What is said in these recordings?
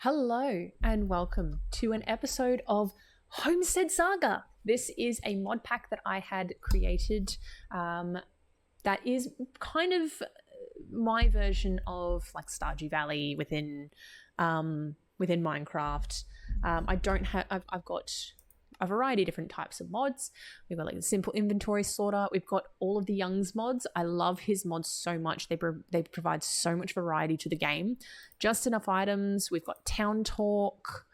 Hello and welcome to an episode of Homestead Saga. This is a mod pack that I had created that is kind of my version of like Stardew Valley within Minecraft. I've got a variety of different types of mods. We've got like the simple inventory sorter. We've got all of the Young's mods. I love his mods so much. They provide so much variety to the game. Just enough items. We've got town talk.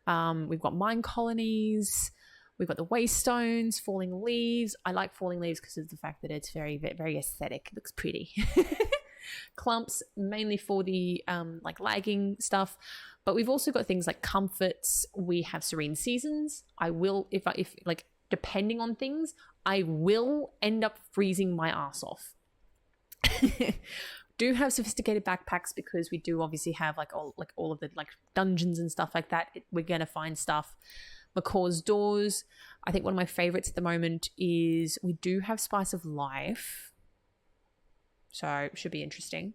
We've got MineColonies. We've got the wastestones, falling leaves. I like falling leaves because of the fact that it's very, very aesthetic. It looks pretty. Clumps, mainly for the like lagging stuff. But we've also got things like comforts. We have serene seasons. I will, if like depending on things, I will end up freezing my ass off. Do have sophisticated backpacks because we do obviously have like all of the like dungeons and stuff like that. We're gonna find stuff. McCaw's doors. I think one of my favorites at the moment is we do have Spice of Life, so it should be interesting.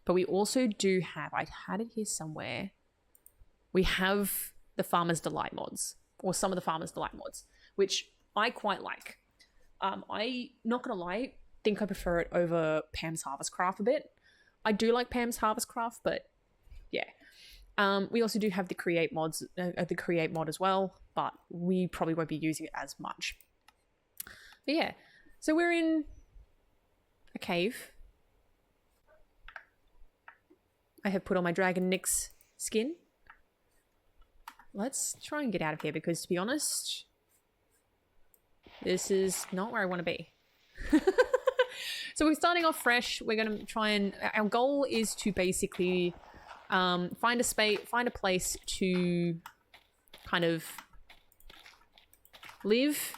But we also do have, I had it here somewhere, we have the Farmer's Delight mods, or some of the Farmer's Delight mods, which I quite like. I, not going to lie, think I prefer it over Pam's Harvest Craft a bit. I do like Pam's Harvest Craft, but yeah. We also do have the Create mods, the Create mod as well, but we probably won't be using it as much. But yeah, so we're in a cave. I have put on my Dragon Nyx skin. Let's try and get out of here because, to be honest, this is not where I want to be. So we're starting off fresh. We're going to try and... Our goal is to basically find a place to kind of live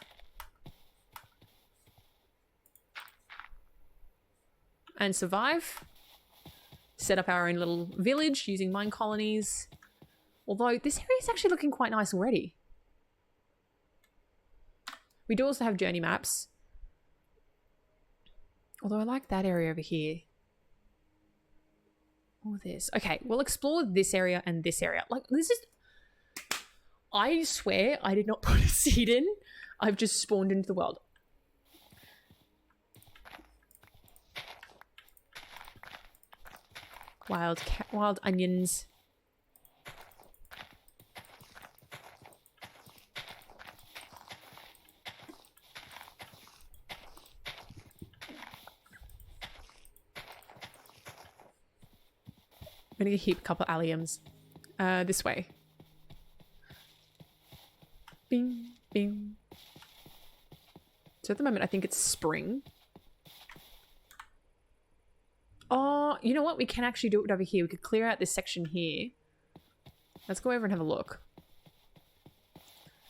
and survive. Set up our own little village using MineColonies. Although this area is actually looking quite nice already. We do also have journey maps. Although I like that area over here. All this. Okay, we'll explore this area and this area. Like, this is... I swear I did not put a seed in. I've just spawned into the world. Wild onions. I'm gonna heap a couple alliums. This way. Bing, bing. So at the moment I think it's spring. Oh, you know what? We can actually do it over here. We could clear out this section here. Let's go over and have a look.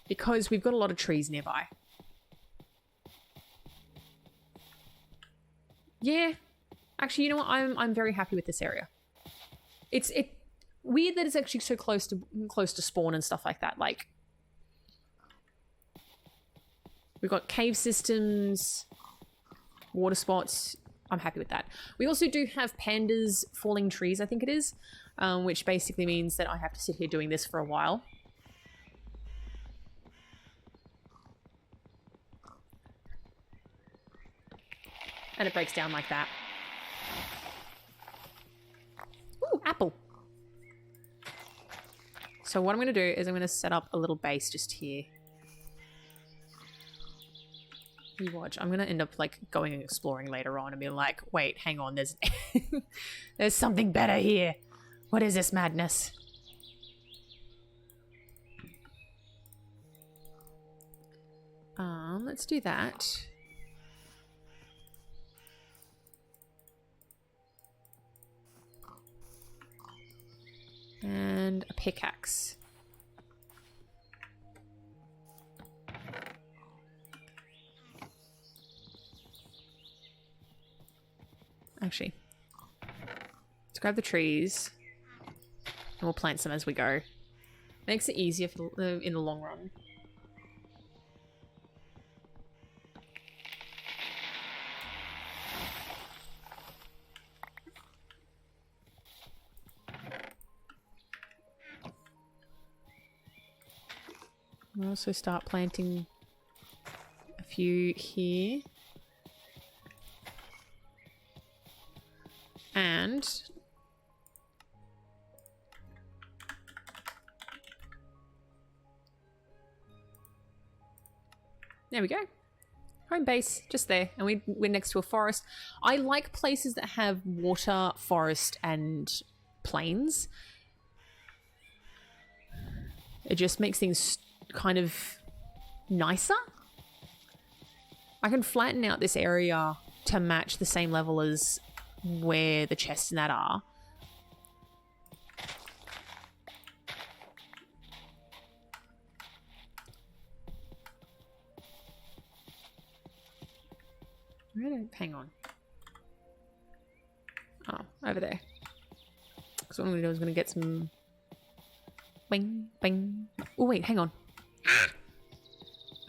Because we've got a lot of trees nearby. Yeah. Actually, you know what? I'm very happy with this area. It's weird that it's actually so close to spawn and stuff like that. Like, we've got cave systems, water spots. I'm happy with that. We also do have pandas falling trees, I think it is, which basically means that I have to sit here doing this for a while. And it breaks down like that. Ooh, apple. So what I'm going to do is I'm going to set up a little base just here. You watch. I'm gonna end up like going and exploring later on and be like, wait, hang on, there's there's something better here. What is this madness? Let's do that. And a pickaxe. Actually, let's grab the trees and we'll plant some as we go. Makes it easier for in the long run. We'll also start planting a few here. And there we go. Home base, just there. And we're next to a forest. I like places that have water, forest, and plains. It just makes things kind of nicer. I can flatten out this area to match the same level as where the chests and that are. Hang on. Oh, over there. Because what I'm going to do is going to get some... Bing, bing. Oh, wait, hang on.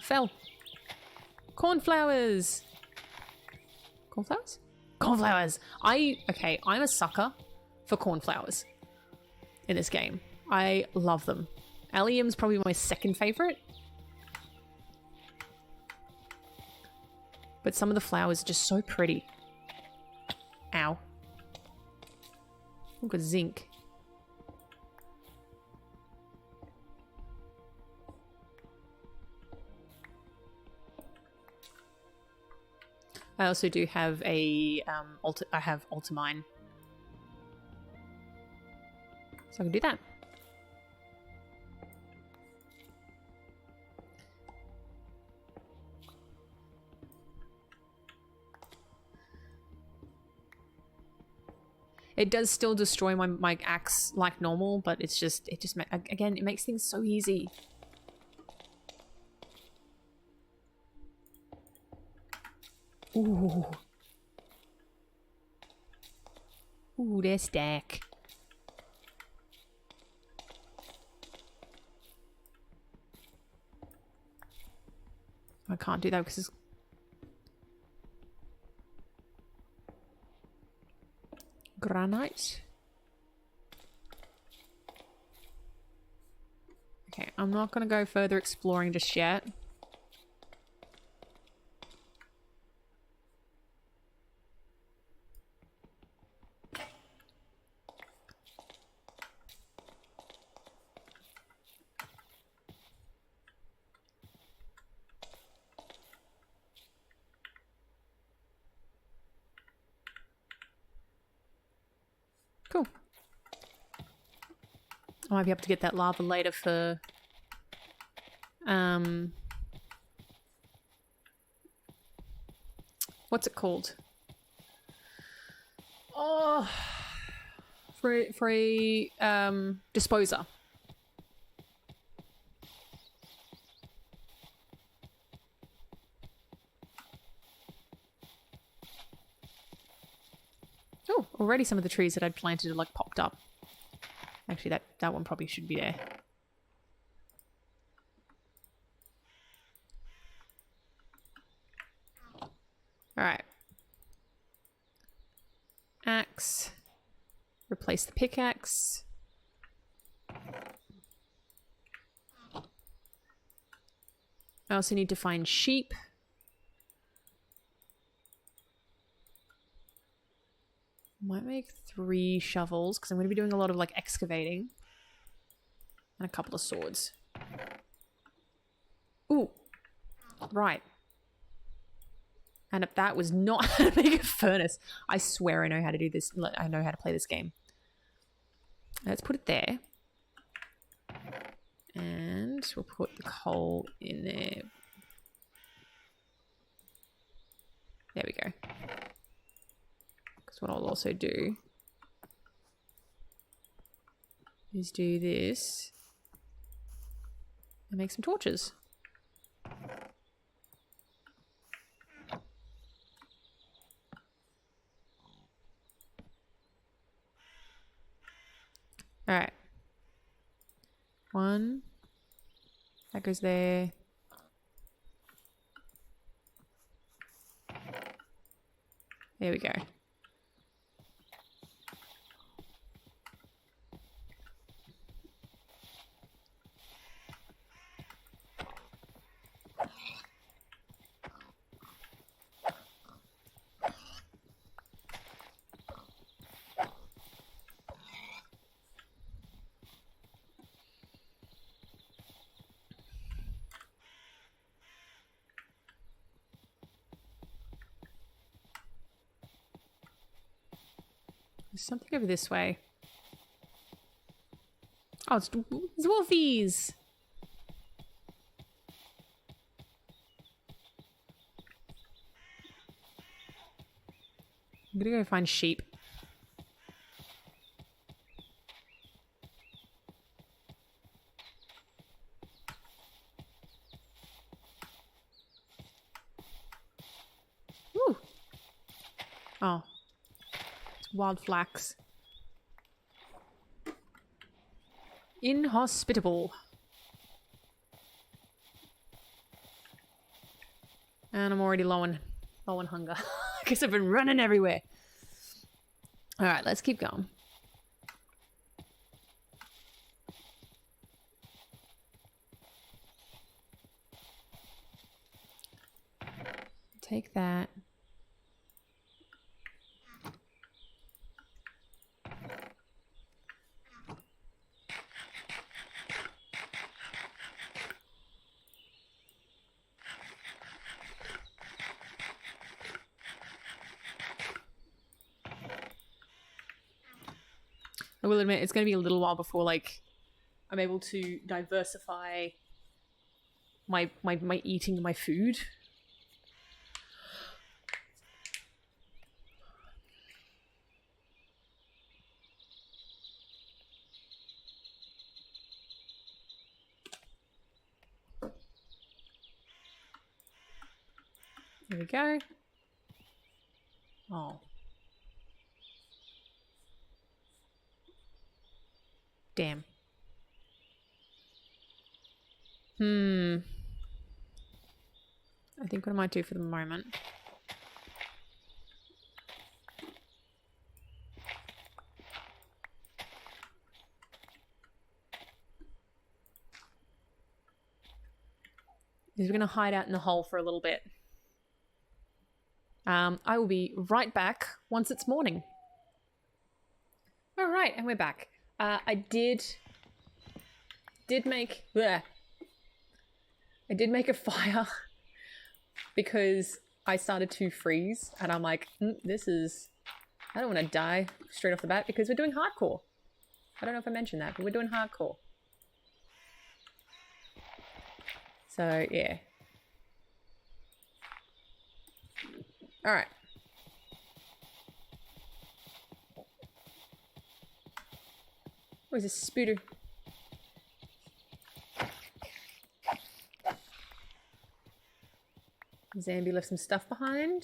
Fell. Cornflowers. Cornflowers? Cornflowers. Okay, I'm a sucker for cornflowers in this game. I love them. Allium's probably my second favorite. But some of the flowers are just so pretty. Ow. Look at zinc. I also do have a I have Ultimine, so I can do that. It does still destroy my axe like normal, but it just again, it makes things so easy. Ooh. Ooh, they're stack. I can't do that because it's... Granite. Okay, I'm not going to go further exploring just yet. Cool. I might be able to get that lava later for... What's it called? Oh... For a disposer. Oh, already some of the trees that I'd planted are like popped up. Actually, that one probably should be there. Alright. Axe. Replace the pickaxe. I also need to find sheep. Might make 3 shovels because I'm going to be doing a lot of like excavating. And a couple of swords. Ooh. Right. And if that was not how to make a furnace. I swear I know how to do this. I know how to play this game. Let's put it there. And we'll put the coal in there. There we go. Because what I'll also do is do this and make some torches. All right. 1. That goes there. There we go. There's something over this way. Oh, it's wolfies! I'm gonna go find sheep. Ooh. Oh. It's wild flax. Inhospitable. And I'm already low on hunger. Because I've been running everywhere. Alright, let's keep going. Take that. I will admit, it's going to be a little while before, like, I'm able to diversify my eating, my food. There we go. Oh. Damn. I think what I might do for the moment. Is we're going to hide out in the hole for a little bit. I will be right back once it's morning. All right, and we're back. I did make a fire because I started to freeze, and I'm like, this is, I don't want to die straight off the bat because we're doing hardcore. I don't know if I mentioned that, but we're doing hardcore. So yeah. All right. Where's this spooter? Zambi left some stuff behind.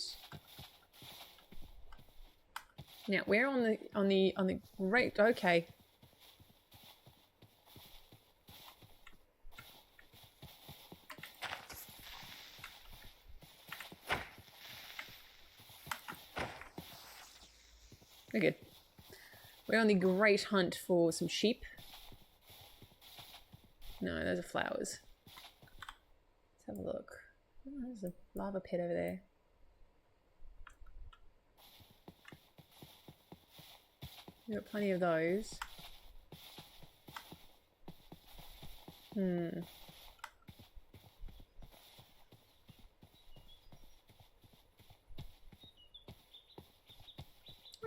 Now we're on the great. Okay. We're good. We're on the great hunt for some sheep. No, those are flowers. Let's have a look. Oh, there's a lava pit over there. We've got plenty of those. Oh,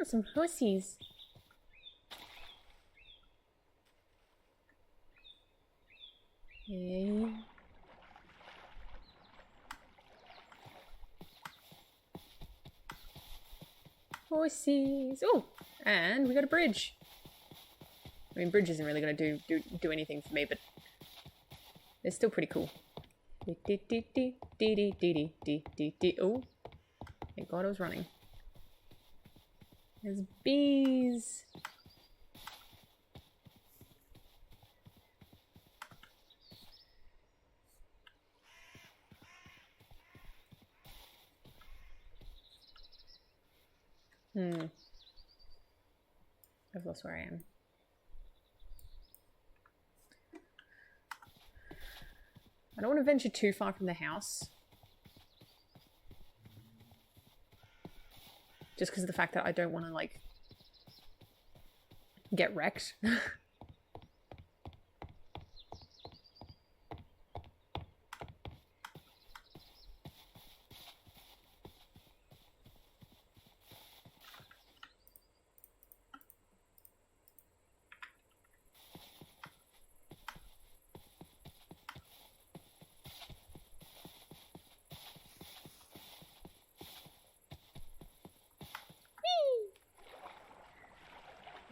some horsies. Okay. Horsies. Oh, and we got a bridge. I mean, bridge isn't really going to do anything for me, but it's still pretty cool. Oh, thank God I was running. There's bees. I've lost where I am. I don't want to venture too far from the house. Just because of the fact that I don't want to, like, get wrecked.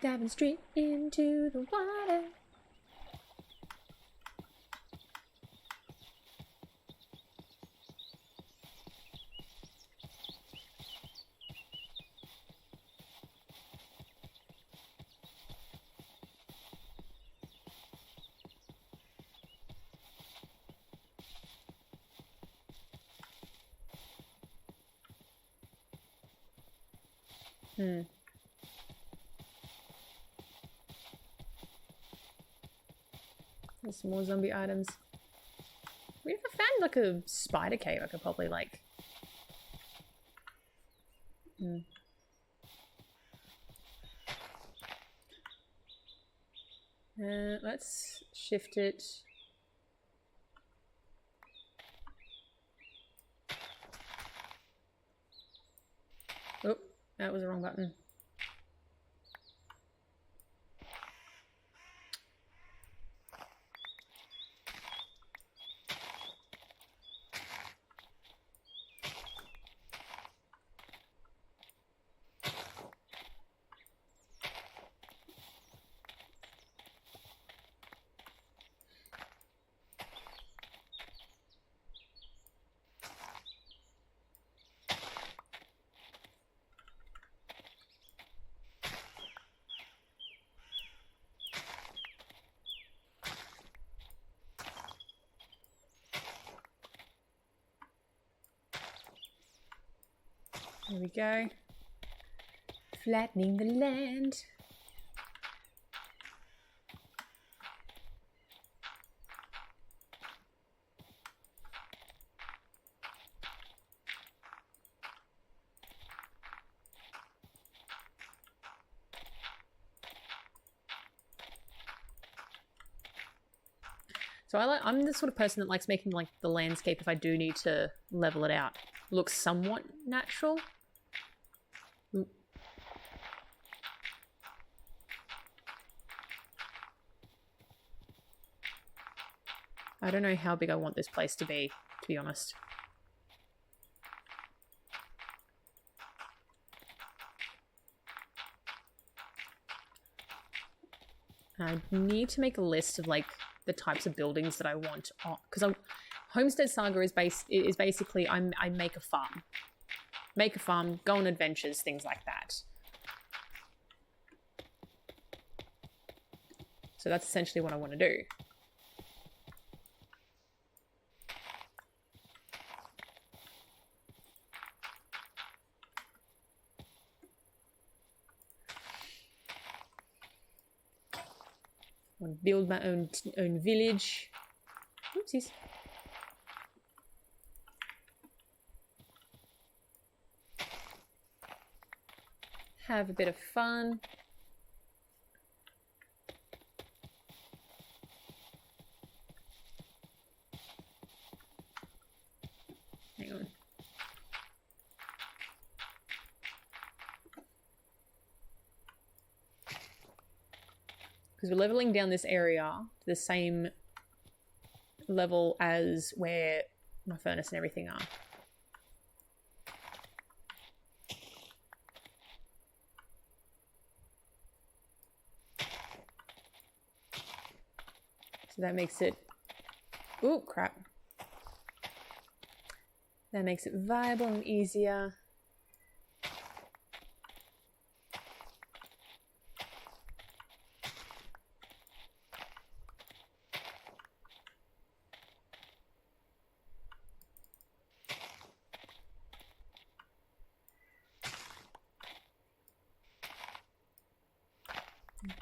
Diving straight into the water. There's some more zombie items. If I found like a spider cave, I could probably like... let's shift it. Oh, that was the wrong button. There we go. Flattening the land. So I'm the sort of person that likes making like the landscape, if I do need to level it out, look somewhat natural. Ooh. I don't know how big I want this place to be honest. I need to make a list of like the types of buildings that I want, because Homestead Saga is basically I make a farm, go on adventures, things like that. So that's essentially what I want to do. I want to build my own village. Oopsies. Have a bit of fun. Hang on. Because we're leveling down this area to the same level as where my furnace and everything are. So that makes it... Ooh, crap. That makes it viable and easier.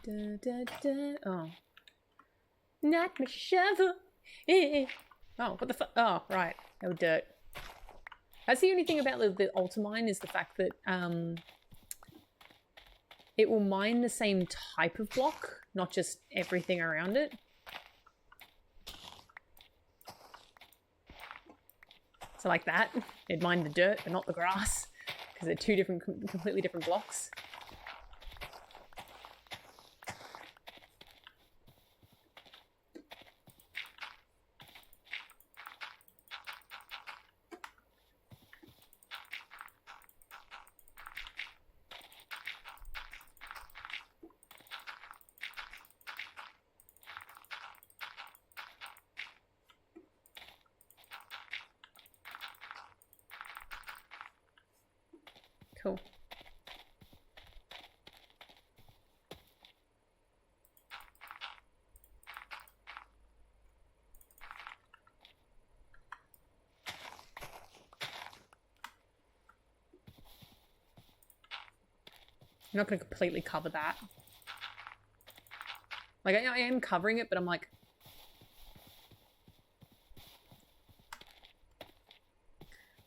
Da, da, da. Oh. Not my shovel. Oh, what the fuck? Oh, right. Oh, dirt. That's the only thing about the altar mine is the fact that it will mine the same type of block, not just everything around it. So like that, it'd mine the dirt but not the grass because they're two different, completely different blocks. Cool. I'm not going to completely cover that. Like, I am covering it, but I'm like...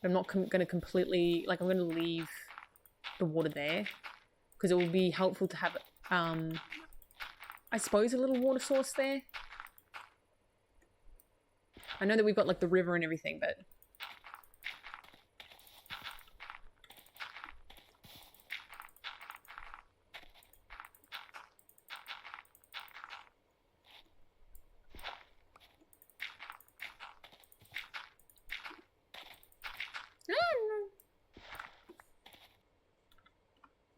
I'm not going to completely... Like, I'm going to leave the water there. Because it will be helpful to have, I suppose, a little water source there. I know that we've got, like, the river and everything, but...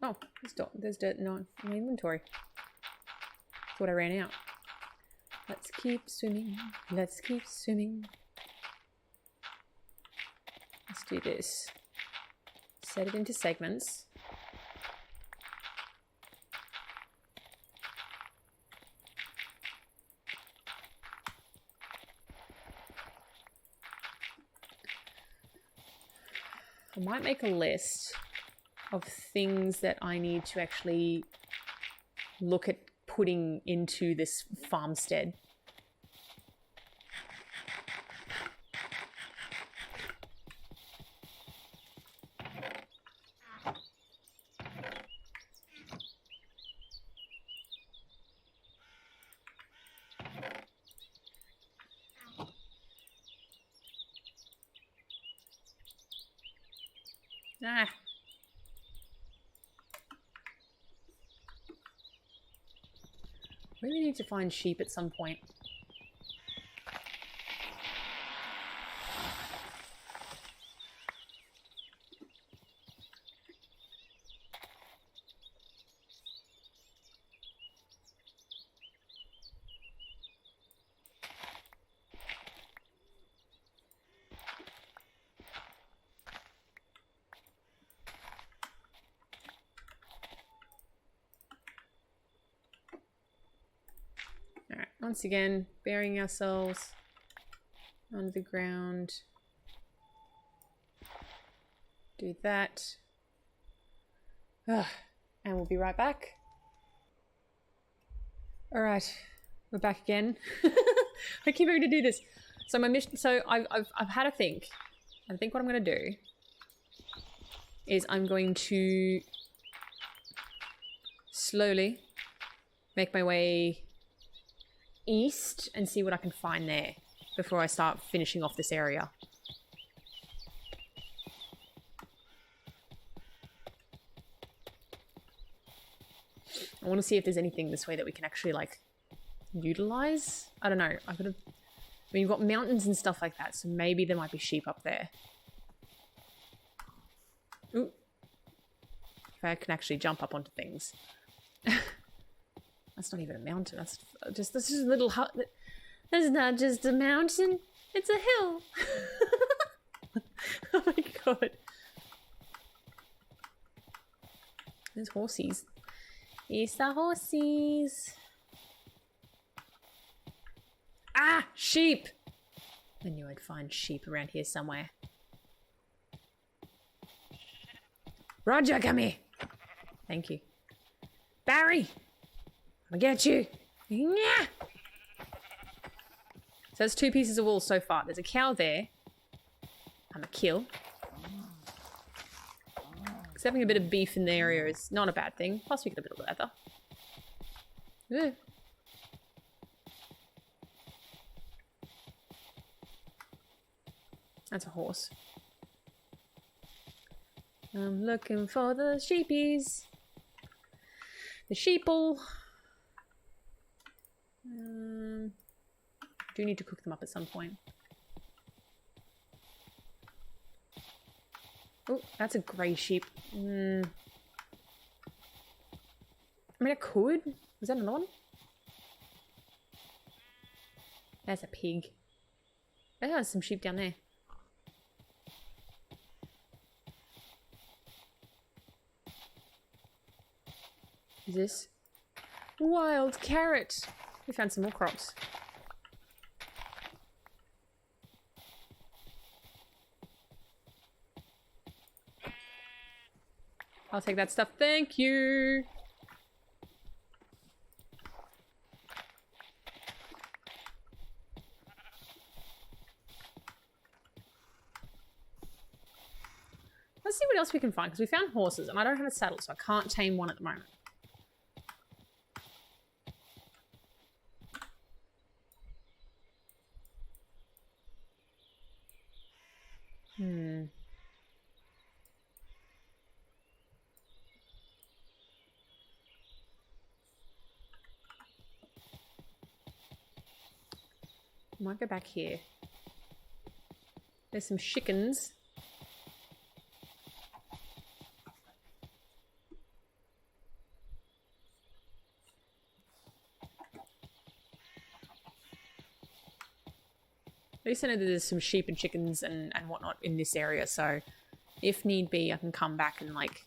Oh, there's dirt in my inventory. Thought I ran out. Let's keep swimming. Let's keep swimming. Let's do this. Set it into segments. I might make a list of things that I need to actually look at putting into this farmstead. Ah. Really need to find sheep at some point. Alright, once again, burying ourselves under the ground. Do that. And we'll be right back. Alright, we're back again. I keep having to do this. So my mission, so I've had a think. I think what I'm going to do is I'm going to slowly make my way east and see what I can find there before I start finishing off this area. I want to see if there's anything this way that we can actually like utilize. I don't know. I mean, you've got mountains and stuff like that, so maybe there might be sheep up there. Ooh. If I can actually jump up onto things. That's not even a mountain. That's just this is a little hut. That's not just a mountain. It's a hill. Oh my god. There's horsies. It's the horsies. Ah, sheep. I knew I'd find sheep around here somewhere. Roger, come here. Thank you. Barry. I'll get you. Yeah. So that's 2 pieces of wool so far. There's a cow there. I'm a kill. Because having a bit of beef in the area is not a bad thing. Plus we get a bit of leather. Ooh. That's a horse. I'm looking for the sheepies. The sheeple. Do need to cook them up at some point. Oh, that's a grey sheep. I mean, I could. Was that another one? There's a pig. Oh, there's some sheep down there. Is this? Wild carrot! We found some more crops. I'll take that stuff, thank you! Let's see what else we can find, because we found horses, and I don't have a saddle, so I can't tame one at the moment. Might go back here. There's some chickens. At least I know that there's some sheep and chickens and whatnot in this area, so if need be, I can come back and, like,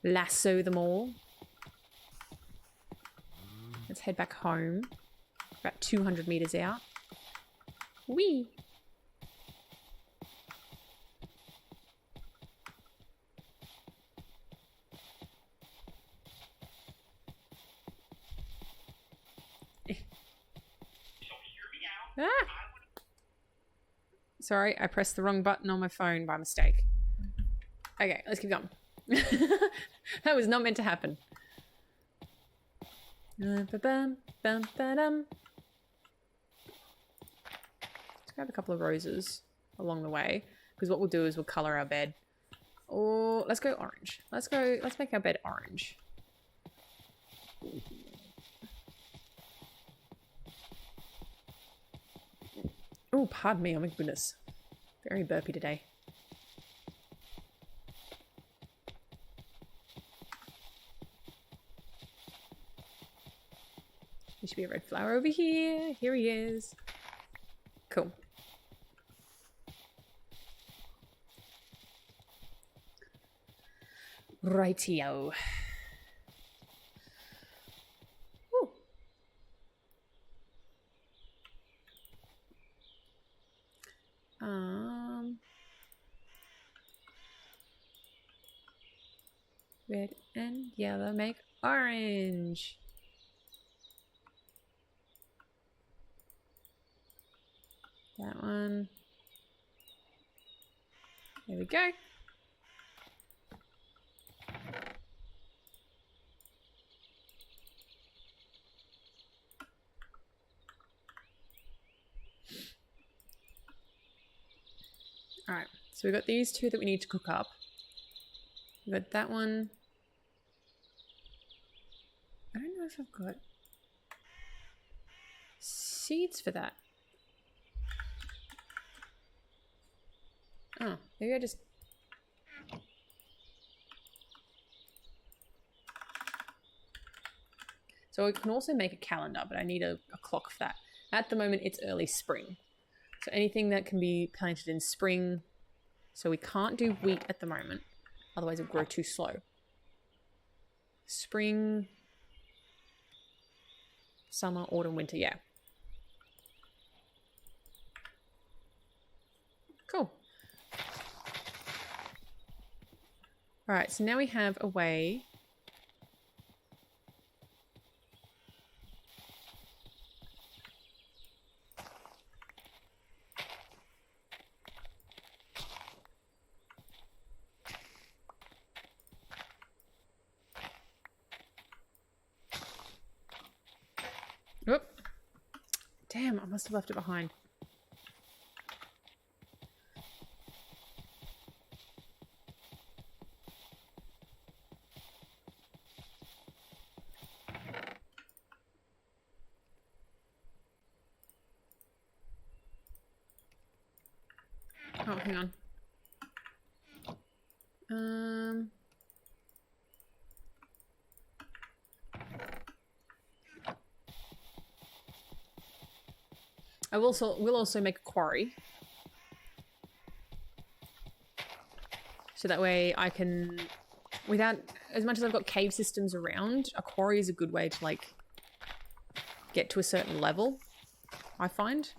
lasso them all. Let's head back home. About 200 meters out. Whee! Ah! Sorry, I pressed the wrong button on my phone by mistake. Okay, let's keep going. That was not meant to happen. Let's grab a couple of roses along the way, because what we'll do is we'll color our bed. Or let's go orange. Let's make our bed orange. Oh, pardon me, oh my goodness. Very burpy today. There should be a red flower over here. Here he is. Cool. Rightio. Ooh. Red and yellow make orange. That one. There we go. Alright, so we've got these two that we need to cook up. We've got that one. I don't know if I've got seeds for that. Oh, maybe I just... So we can also make a calendar, but I need a clock for that. At the moment, it's early spring. So anything that can be planted in spring. So we can't do wheat at the moment. Otherwise it'll grow too slow. Spring, summer, autumn, winter, yeah. Cool. All right, so now we have a way. Whoop. Damn, I must have left it behind. Oh, hang on. We'll also make a quarry. So that way I can without, as much as I've got cave systems around, a quarry is a good way to like get to a certain level, I find.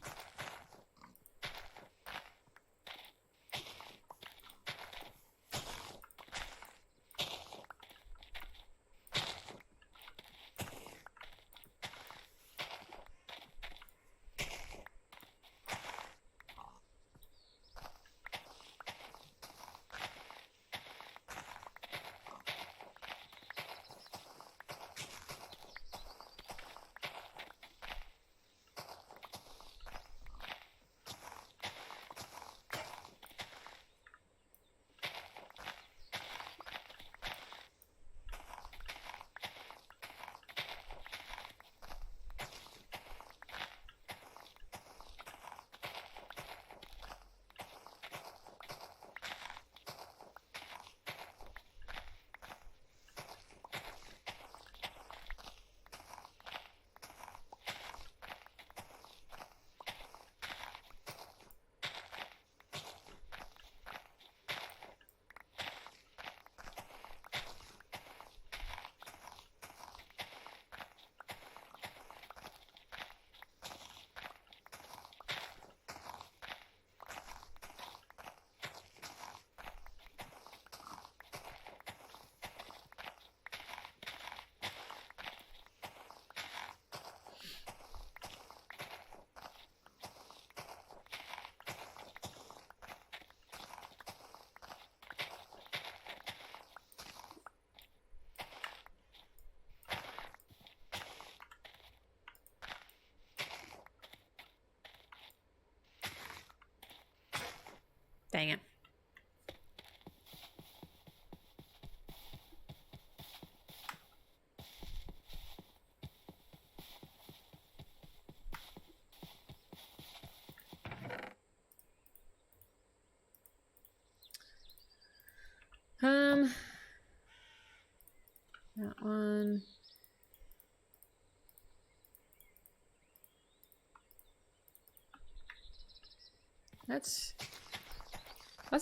Dang it. That one. Let's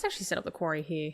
actually set up the quarry here.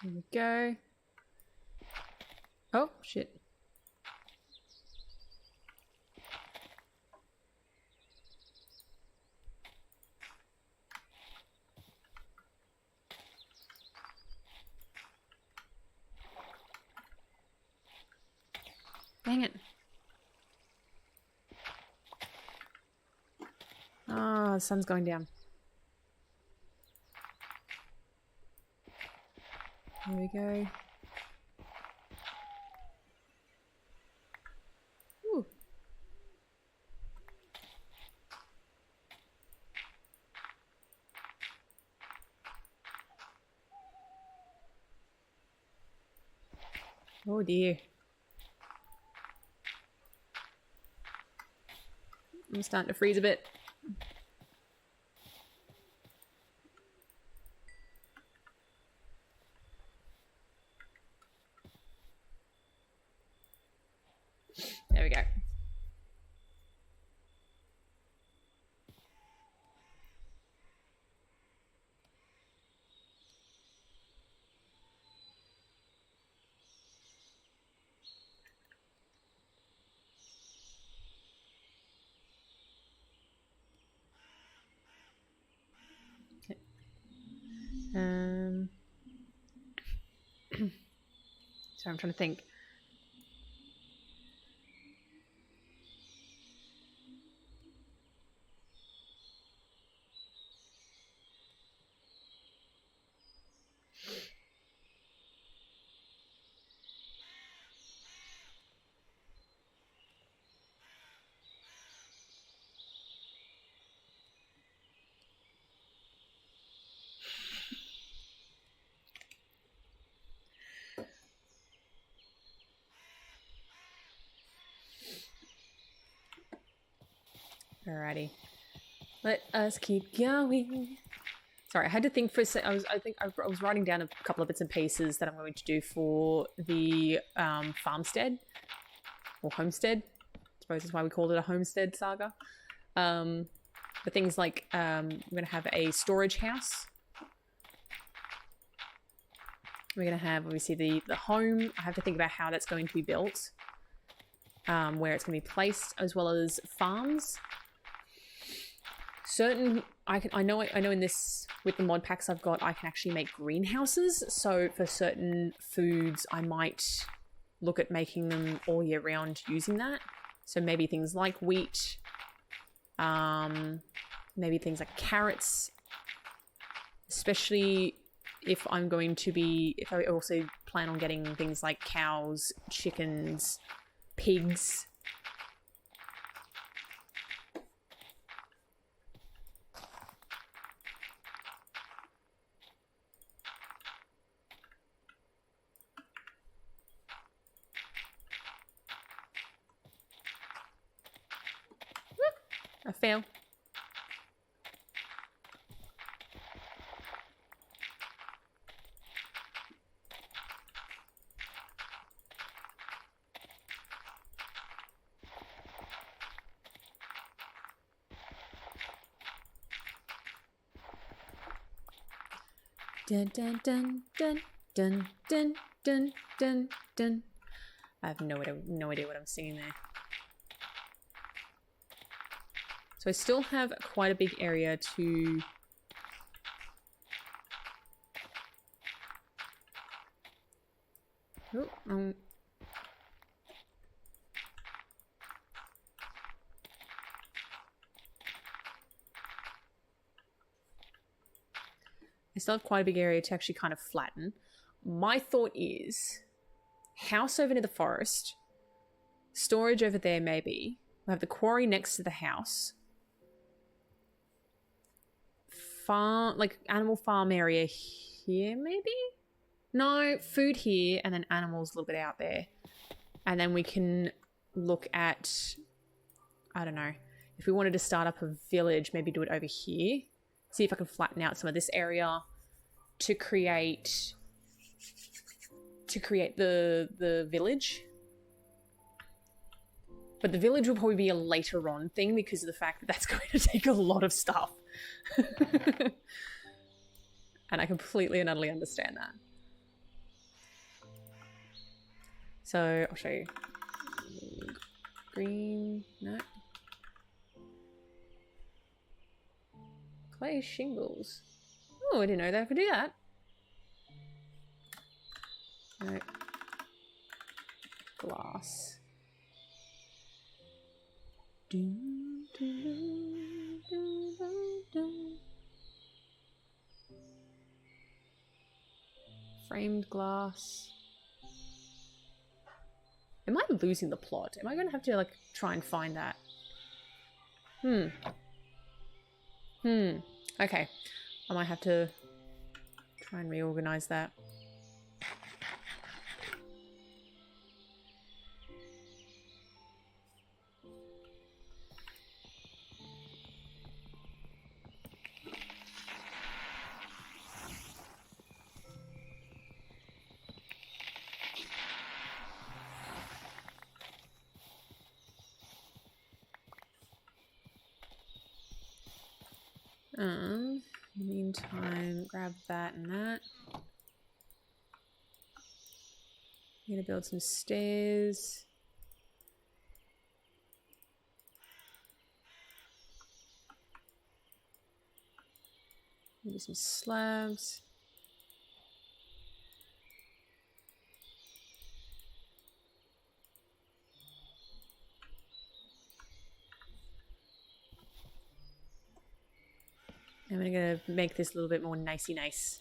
There we go. Oh, shit. Dang it. Oh, the sun's going down. Here we go. Ooh. Oh dear. I'm starting to freeze a bit. There we go. Okay. So I'm trying to think. Alrighty. Let us keep going. Sorry, I had to think for a sec. I was writing down a couple of bits and pieces that I'm going to do for the farmstead or homestead. I suppose that's why we called it a Homestead Saga. But things like we're going to have a storage house. We're going to have obviously the home. I have to think about how that's going to be built, where it's going to be placed, as well as farms. I know in this, with the mod packs I've got, I can actually make greenhouses. So for certain foods, I might look at making them all year round using that. So maybe things like wheat, maybe things like carrots, especially if I also plan on getting things like cows, chickens, pigs. I fail. Dun dun dun dun dun dun dun dun dun. I have no idea what I'm singing there. So I still have quite a big area to... Oh, I still have quite a big area to actually kind of flatten. My thought is house over near the forest, storage over there maybe. We have the quarry next to the house. Farm, like animal farm area here maybe? No, food here and then animals a little bit out there. And then we can look at, I don't know, if we wanted to start up a village, maybe do it over here. See if I can flatten out some of this area to create the village. But the village will probably be a later on thing because of the fact that that's going to take a lot of stuff. And I completely and utterly understand that. So I'll show you. Green, no. Clay shingles. Oh, I didn't know that I could do that. No. Glass. Framed glass. Am I losing the plot? Am I going to have to like try and find that? Okay. I might have to try and reorganize that. In the meantime, grab that and that. I'm gonna build some stairs. Maybe some slabs. I'm gonna make this a little bit more nicey nice.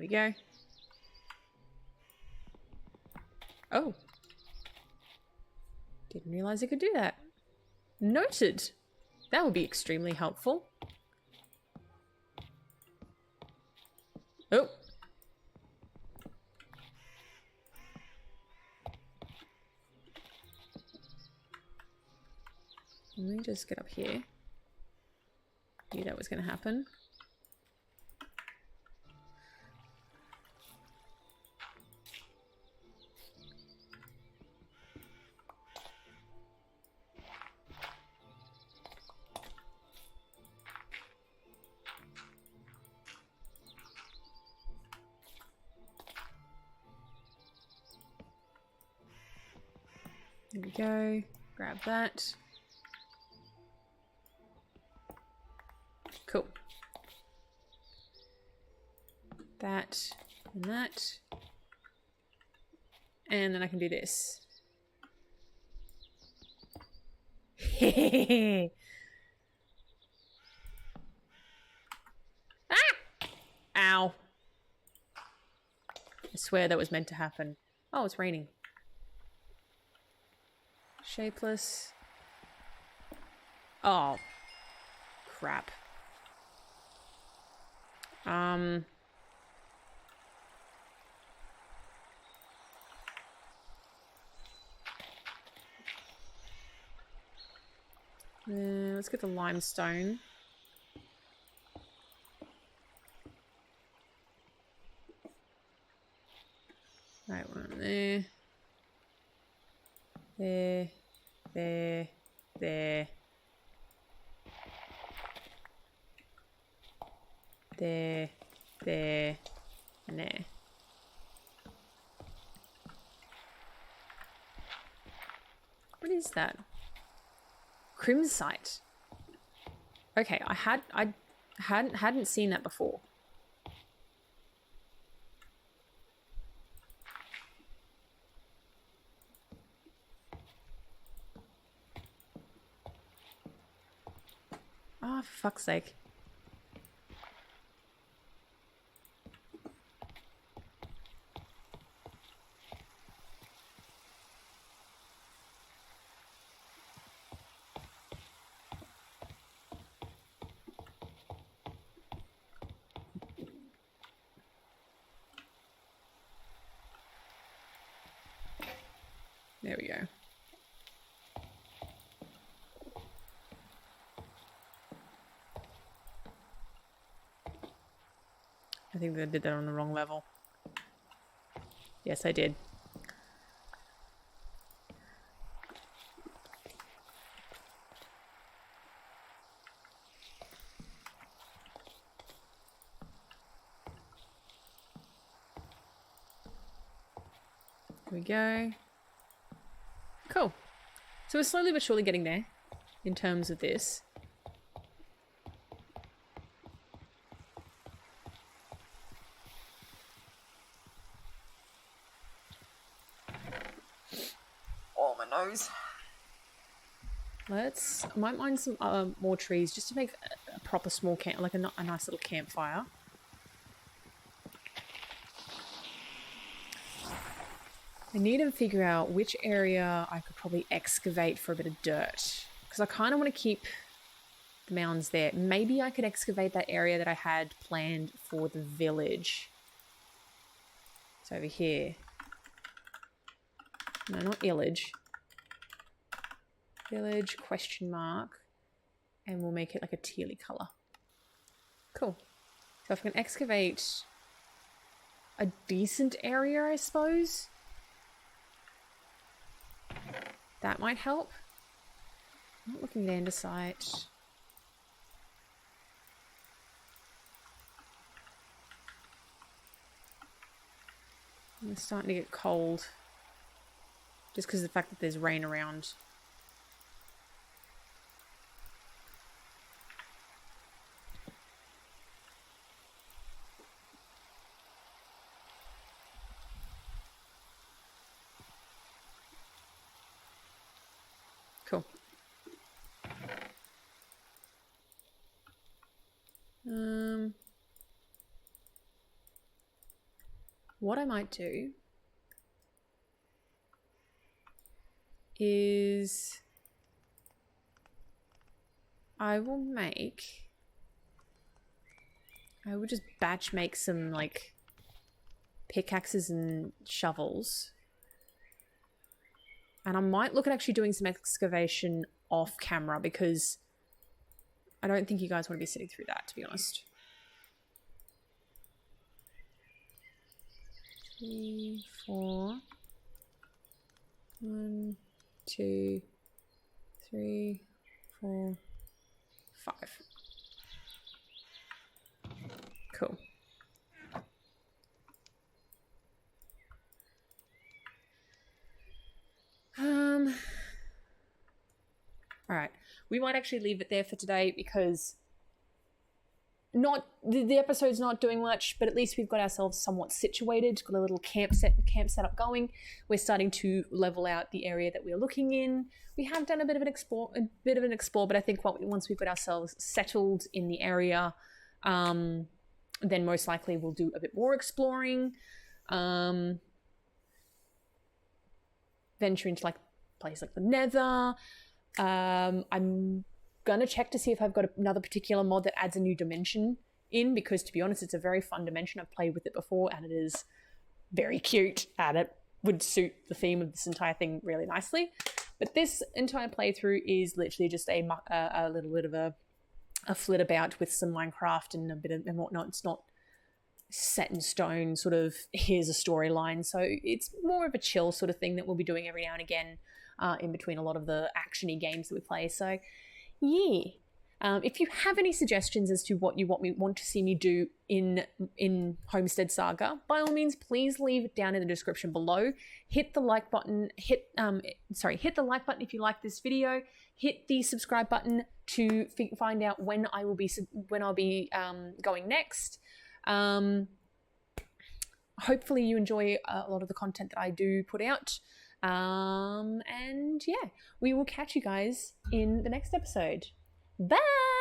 we go. Oh. Didn't realize I could do that. Noted. That would be extremely helpful. Oh. Let me just get up here. Knew that was going to happen. There we go. Grab that. Cool. That and that. And then I can do this. Ah! Ow. I swear that was meant to happen. Oh, it's raining. Shapeless. Oh. Crap. Let's get the limestone. Right, one there. There. There. There. There. There. And there. What is that? Crimsite. Okay, I hadn't seen that before. Oh, for fuck's sake. There we go. I think I did that on the wrong level. Yes, I did. There we go. Cool. So we're slowly but surely getting there in terms of this. Oh, my nose. I might mine some more trees just to make a proper small camp, like a nice little campfire. I need to figure out which area I could probably excavate for a bit of dirt. Because I kind of want to keep the mounds there. Maybe I could excavate that area that I had planned for the village. It's over here. No, not Illage. Village, question mark. And we'll make it like a tealy colour. Cool. So if I can excavate a decent area, I suppose. That might help. I'm not looking at andesite. It's starting to get cold. Just because of the fact that there's rain around. Cool. what I might do is I will just batch make some like pickaxes and shovels. And I might look at actually doing some excavation off camera because I don't think you guys want to be sitting through that, to be honest. 3, 4. 1, 2, 3, 4, 5. Cool. All right. We might actually leave it there for today because the episode's not doing much, but at least we've got ourselves somewhat situated, got a little camp setup going. We're starting to level out the area that we're looking in. We have done a bit of an explore, but I think once we've got ourselves settled in the area, then most likely we'll do a bit more exploring. Venture into like a place like the Nether. I'm gonna check to see if I've got another particular mod that adds a new dimension in, because to be honest, it's a very fun dimension. I've played with it before and it is very cute and it would suit the theme of this entire thing really nicely. But this entire playthrough is literally just a little bit of a flit about with some Minecraft and a bit of and whatnot. It's not set in stone sort of here's a storyline, so it's more of a chill sort of thing that we'll be doing every now and again in between a lot of the actiony games that we play. So yeah, if you have any suggestions as to what you want to see me do in Homestead Saga, by all means please leave it down in the description below. Hit the like button, hit the like button if you like this video. Hit the subscribe button to find out when I'll be going next. Hopefully you enjoy a lot of the content that I do put out. And yeah, we will catch you guys in the next episode. Bye!